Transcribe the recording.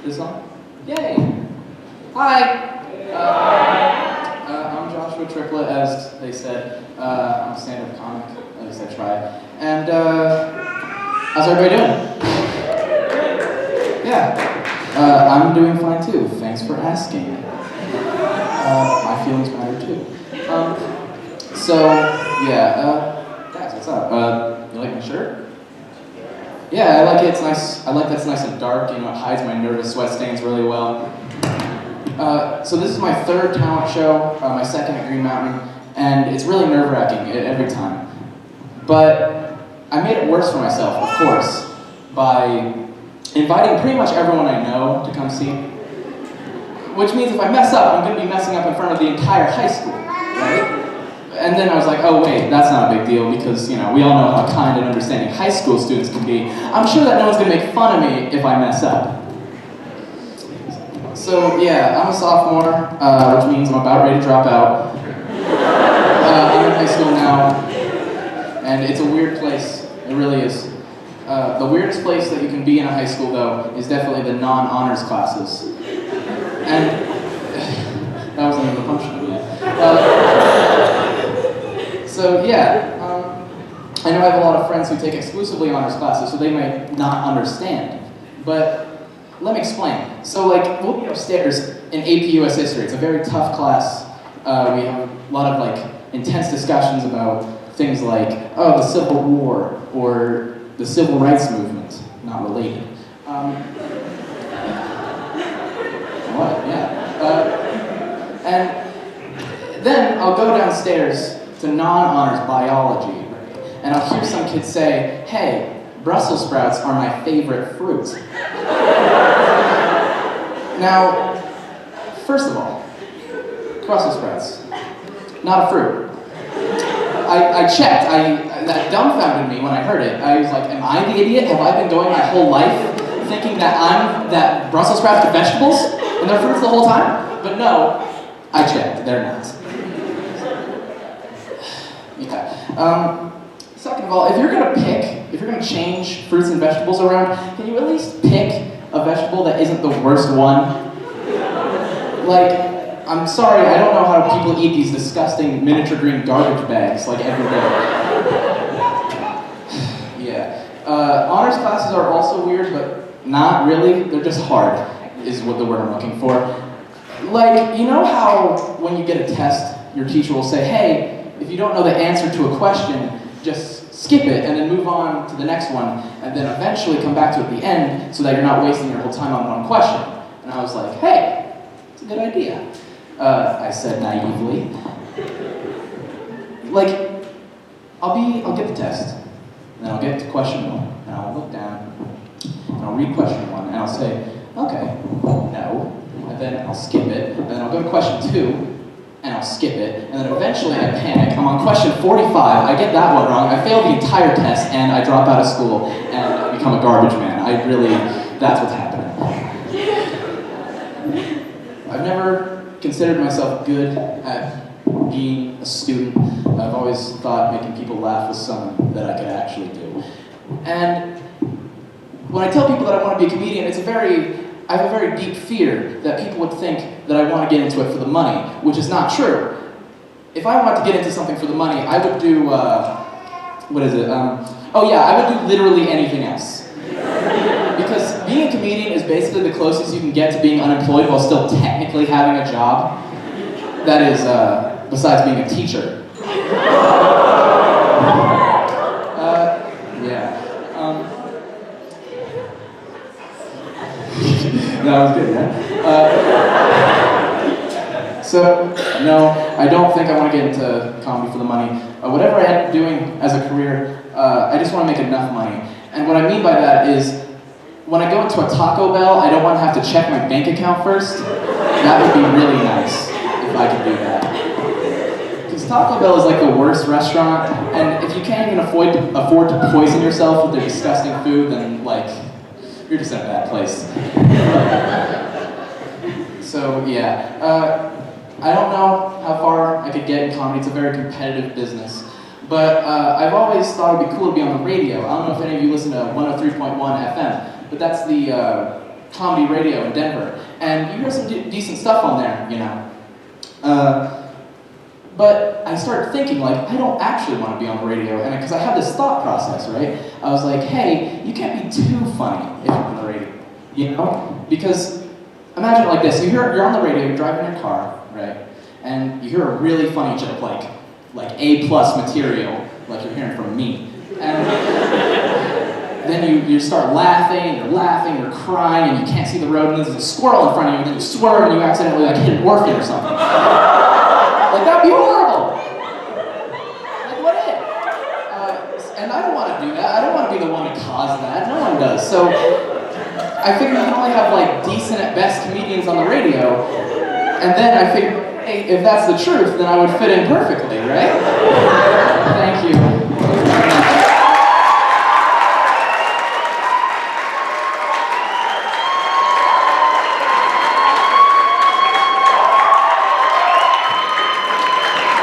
This on? Yay! Hi! I'm Joshua Triplett, as they said. I'm a stand-up comic, at least I try. And, how's everybody doing? Yeah. I'm doing fine too. Thanks for asking. My feelings matter too. Guys, what's up? You like my shirt? Yeah, I like it. It's nice. I like that it's nice and dark. You know, it hides my nervous sweat stains really well. So this is my third talent show, my second at Green Mountain, and it's really nerve-wracking every time. But I made it worse for myself, of course, by inviting pretty much everyone I know to come see. Which means if I mess up, I'm going to be messing up in front of the entire high school, right? And then I was like, oh wait, that's not a big deal because, you know, we all know how kind and understanding high school students can be. I'm sure that no one's going to make fun of me if I mess up. So yeah, I'm a sophomore, which means I'm about ready to drop out. I'm in high school now, and it's a weird place. It really is. The weirdest place that you can be in a high school, though, is definitely the non-honors classes. And that wasn't even a punchline yet. So yeah, I know I have a lot of friends who take exclusively honors classes, so they might not understand. But let me explain. So like, we'll be upstairs in AP US History. It's a very tough class. We have a lot of like intense discussions about things like, oh, the Civil War, or the Civil Rights Movement, not related. What? Yeah. And then I'll go downstairs to non-honors biology, and I'll hear some kid say, hey, Brussels sprouts are my favorite fruit. Now, first of all, Brussels sprouts, not a fruit. I checked, that dumbfounded me when I heard it. I was like, am I the idiot? Have I been going my whole life thinking that Brussels sprouts are vegetables and they're fruits the whole time? But no, I checked, they're not. Yeah. Second of all, if you're gonna change fruits and vegetables around, can you at least pick a vegetable that isn't the worst one? Like, I'm sorry, I don't know how people eat these disgusting miniature green garbage bags like every day. Yeah. Honors classes are also weird, but not really. They're just hard, is what the word I'm looking for. Like, you know how when you get a test, your teacher will say, hey, if you don't know the answer to a question, just skip it and then move on to the next one, and then eventually come back to it at the end so that you're not wasting your whole time on one question. And I was like, hey, it's a good idea. I said naively. Like, I'll get the test, and then I'll get to question one, and I'll look down, and I'll read question one, and I'll say, okay, no, and then I'll skip it, and then I'll go to question two, and I'll skip it, and then eventually I panic. I'm on question 45, I get that one wrong, I fail the entire test, and I drop out of school, and I become a garbage man. That's what's happening. I've never considered myself good at being a student. I've always thought making people laugh was something that I could actually do. And when I tell people that I want to be a comedian, I have a very deep fear that people would think that I want to get into it for the money, which is not true. If I wanted to get into something for the money, I would do, I would do literally anything else. Because being a comedian is basically the closest you can get to being unemployed while still technically having a job. That is, besides being a teacher. That was good, yeah? So, no, I don't think I want to get into comedy for the money. Whatever I end up doing as a career, I just want to make enough money. And what I mean by that is, when I go into a Taco Bell, I don't want to have to check my bank account first. That would be really nice if I could do that. Because Taco Bell is like the worst restaurant, and if you can't even afford to poison yourself with their disgusting food, then like, you're just in a bad place. So yeah, I don't know how far I could get in comedy. It's a very competitive business. But I've always thought it would be cool to be on the radio. I don't know if any of you listen to 103.1 FM, but that's the comedy radio in Denver. And you hear some decent stuff on there, you know. But I started thinking, like, I don't actually want to be on the radio, and because I had this thought process, right? I was like, hey, you can't be too funny if you're on the radio, you know? Because imagine it like this: you're on the radio, you're driving your car, right? And you hear a really funny joke, like A+ material, like you're hearing from me, and then you start laughing, you're crying, and you can't see the road, and there's a squirrel in front of you, and then you swerve, and you accidentally like hit an orphan or something. Like, that'd be horrible! Like, what if? And I don't want to do that. I don't want to be the one to cause that. No one does. So, I figured you can only have, like, decent at best comedians on the radio, and then I figured, hey, if that's the truth, then I would fit in perfectly, right? Thank you.